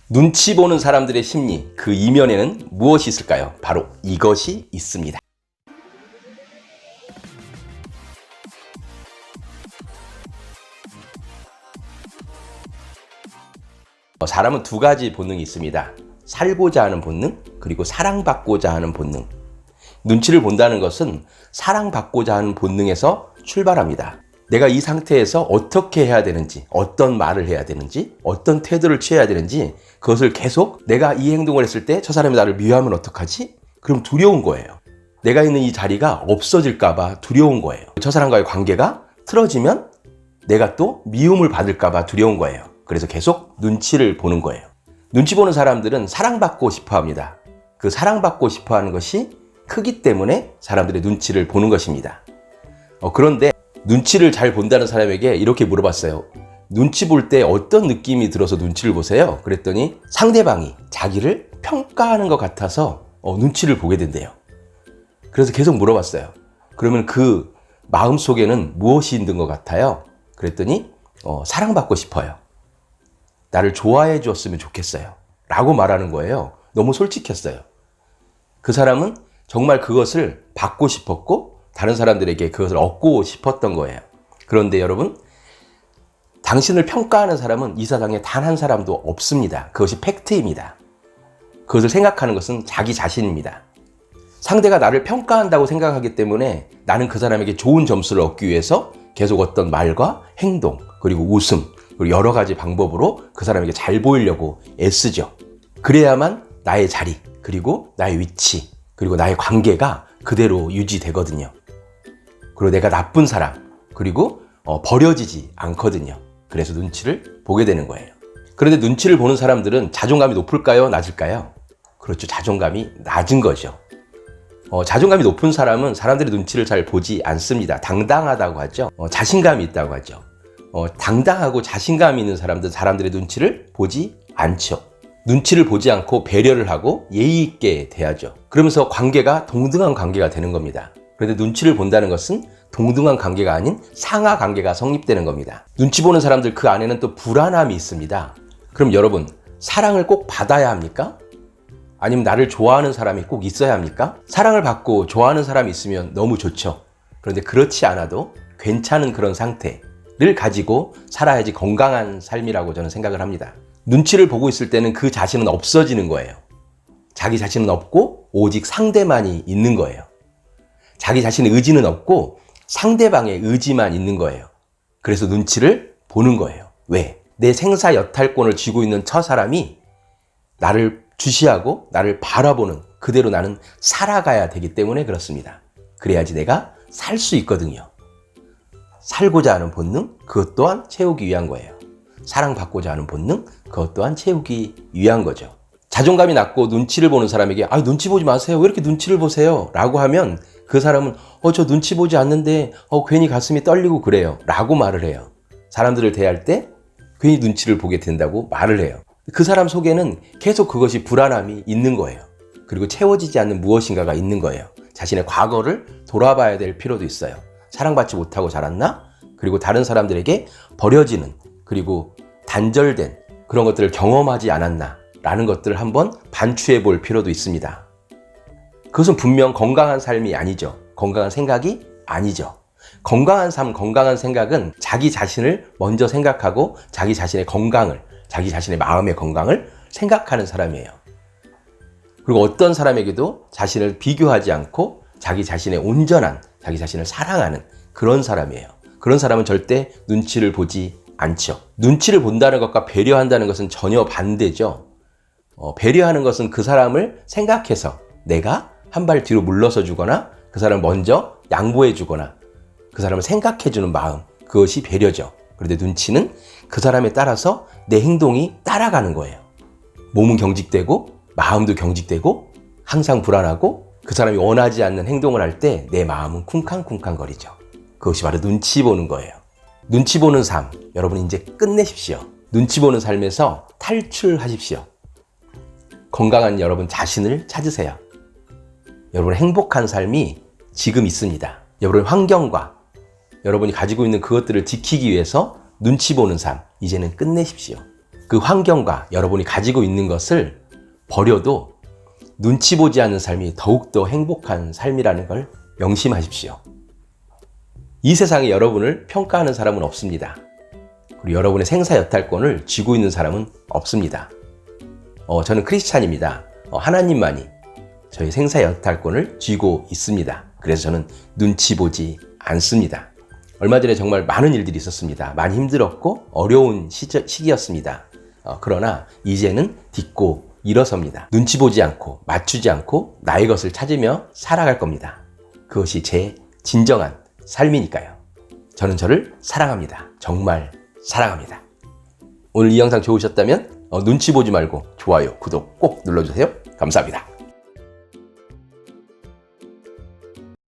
눈치 보는 사람들의 심리, 그 이면에는 무엇이 있을까요? 바로 이것이 있습니다. 사람은 두 가지 본능이 있습니다. 살고자 하는 본능, 그리고 사랑받고자 하는 본능. 눈치를 본다는 것은 사랑받고자 하는 본능에서 출발합니다. 내가 이 상태에서 어떻게 해야 되는지, 어떤 말을 해야 되는지, 어떤 태도를 취해야 되는지, 그것을 계속 내가 이 행동을 했을 때 저 사람이 나를 미워하면 어떡하지? 그럼 두려운 거예요. 내가 있는 이 자리가 없어질까봐 두려운 거예요. 저 사람과의 관계가 틀어지면 내가 또 미움을 받을까봐 두려운 거예요. 그래서 계속 눈치를 보는 거예요. 눈치 보는 사람들은 사랑받고 싶어 합니다. 그 사랑받고 싶어 하는 것이 크기 때문에 사람들의 눈치를 보는 것입니다. 그런데 눈치를 잘 본다는 사람에게 이렇게 물어봤어요. 눈치 볼 때 어떤 느낌이 들어서 눈치를 보세요? 그랬더니 상대방이 자기를 평가하는 것 같아서 눈치를 보게 된대요. 그래서 계속 물어봤어요. 그러면 그 마음 속에는 무엇이 있는 것 같아요? 그랬더니 사랑받고 싶어요. 나를 좋아해 주었으면 좋겠어요. 라고 말하는 거예요. 너무 솔직했어요. 그 사람은 정말 그것을 받고 싶었고 다른 사람들에게 그것을 얻고 싶었던 거예요. 그런데 여러분, 당신을 평가하는 사람은 이 세상에 단 한 사람도 없습니다. 그것이 팩트입니다. 그것을 생각하는 것은 자기 자신입니다. 상대가 나를 평가한다고 생각하기 때문에 나는 그 사람에게 좋은 점수를 얻기 위해서 계속 어떤 말과 행동, 그리고 웃음, 그리고 여러 가지 방법으로 그 사람에게 잘 보이려고 애쓰죠. 그래야만 나의 자리, 그리고 나의 위치, 그리고 나의 관계가 그대로 유지되거든요. 그리고 내가 나쁜 사람, 그리고 버려지지 않거든요. 그래서 눈치를 보게 되는 거예요. 그런데 눈치를 보는 사람들은 자존감이 높을까요? 낮을까요? 그렇죠. 자존감이 낮은 거죠. 자존감이 높은 사람은 사람들의 눈치를 잘 보지 않습니다. 당당하다고 하죠. 자신감이 있다고 하죠. 당당하고 자신감이 있는 사람들은 사람들의 눈치를 보지 않죠. 눈치를 보지 않고 배려를 하고 예의 있게 대하죠. 그러면서 관계가 동등한 관계가 되는 겁니다. 그런데 눈치를 본다는 것은 동등한 관계가 아닌 상하 관계가 성립되는 겁니다. 눈치 보는 사람들 그 안에는 또 불안함이 있습니다. 그럼 여러분, 사랑을 꼭 받아야 합니까? 아니면 나를 좋아하는 사람이 꼭 있어야 합니까? 사랑을 받고 좋아하는 사람이 있으면 너무 좋죠. 그런데 그렇지 않아도 괜찮은 그런 상태를 가지고 살아야지 건강한 삶이라고 저는 생각을 합니다. 눈치를 보고 있을 때는 그 자신은 없어지는 거예요. 자기 자신은 없고 오직 상대만이 있는 거예요. 자기 자신의 의지는 없고 상대방의 의지만 있는 거예요. 그래서 눈치를 보는 거예요. 왜? 내 생사 여탈권을 쥐고 있는 저 사람이 나를 주시하고 나를 바라보는 그대로 나는 살아가야 되기 때문에 그렇습니다. 그래야지 내가 살 수 있거든요. 살고자 하는 본능, 그것 또한 채우기 위한 거예요. 사랑받고자 하는 본능, 그것 또한 채우기 위한 거죠. 자존감이 낮고 눈치를 보는 사람에게 눈치 보지 마세요. 왜 이렇게 눈치를 보세요? 라고 하면 그 사람은 저 눈치 보지 않는데 괜히 가슴이 떨리고 그래요. 라고 말을 해요. 사람들을 대할 때 괜히 눈치를 보게 된다고 말을 해요. 그 사람 속에는 계속 그것이 불안함이 있는 거예요. 그리고 채워지지 않는 무엇인가가 있는 거예요. 자신의 과거를 돌아봐야 될 필요도 있어요. 사랑받지 못하고 자랐나? 그리고 다른 사람들에게 버려지는, 그리고 단절된 그런 것들을 경험하지 않았나? 라는 것들을 한번 반추해 볼 필요도 있습니다. 그것은 분명 건강한 삶이 아니죠. 건강한 생각이 아니죠. 건강한 삶, 건강한 생각은 자기 자신을 먼저 생각하고 자기 자신의 건강을, 자기 자신의 마음의 건강을 생각하는 사람이에요. 그리고 어떤 사람에게도 자신을 비교하지 않고 자기 자신의 온전한, 자기 자신을 사랑하는 그런 사람이에요. 그런 사람은 절대 눈치를 보지 않죠. 눈치를 본다는 것과 배려한다는 것은 전혀 반대죠. 배려하는 것은 그 사람을 생각해서 내가 한 발 뒤로 물러서 주거나 그 사람을 먼저 양보해 주거나 그 사람을 생각해 주는 마음, 그것이 배려죠. 그런데 눈치는 그 사람에 따라서 내 행동이 따라가는 거예요. 몸은 경직되고 마음도 경직되고 항상 불안하고 그 사람이 원하지 않는 행동을 할 때 내 마음은 쿵쾅쿵쾅거리죠. 그것이 바로 눈치 보는 거예요. 눈치 보는 삶, 여러분 이제 끝내십시오. 눈치 보는 삶에서 탈출하십시오. 건강한 여러분 자신을 찾으세요. 여러분의 행복한 삶이 지금 있습니다. 여러분의 환경과 여러분이 가지고 있는 그것들을 지키기 위해서 눈치 보는 삶, 이제는 끝내십시오. 그 환경과 여러분이 가지고 있는 것을 버려도 눈치 보지 않는 삶이 더욱더 행복한 삶이라는 걸 명심하십시오. 이 세상에 여러분을 평가하는 사람은 없습니다. 그리고 여러분의 생사여탈권을 쥐고 있는 사람은 없습니다. 저는 크리스찬입니다. 하나님만이 저희 생사여탈권을 쥐고 있습니다. 그래서 저는 눈치 보지 않습니다. 얼마 전에 정말 많은 일들이 있었습니다. 많이 힘들었고 어려운 시기였습니다. 그러나 이제는 딛고 일어섭니다. 눈치 보지 않고 맞추지 않고 나의 것을 찾으며 살아갈 겁니다. 그것이 제 진정한 삶이니까요. 저는 저를 사랑합니다. 정말 사랑합니다. 오늘 이 영상 좋으셨다면 눈치 보지 말고 좋아요, 구독 꼭 눌러주세요. 감사합니다.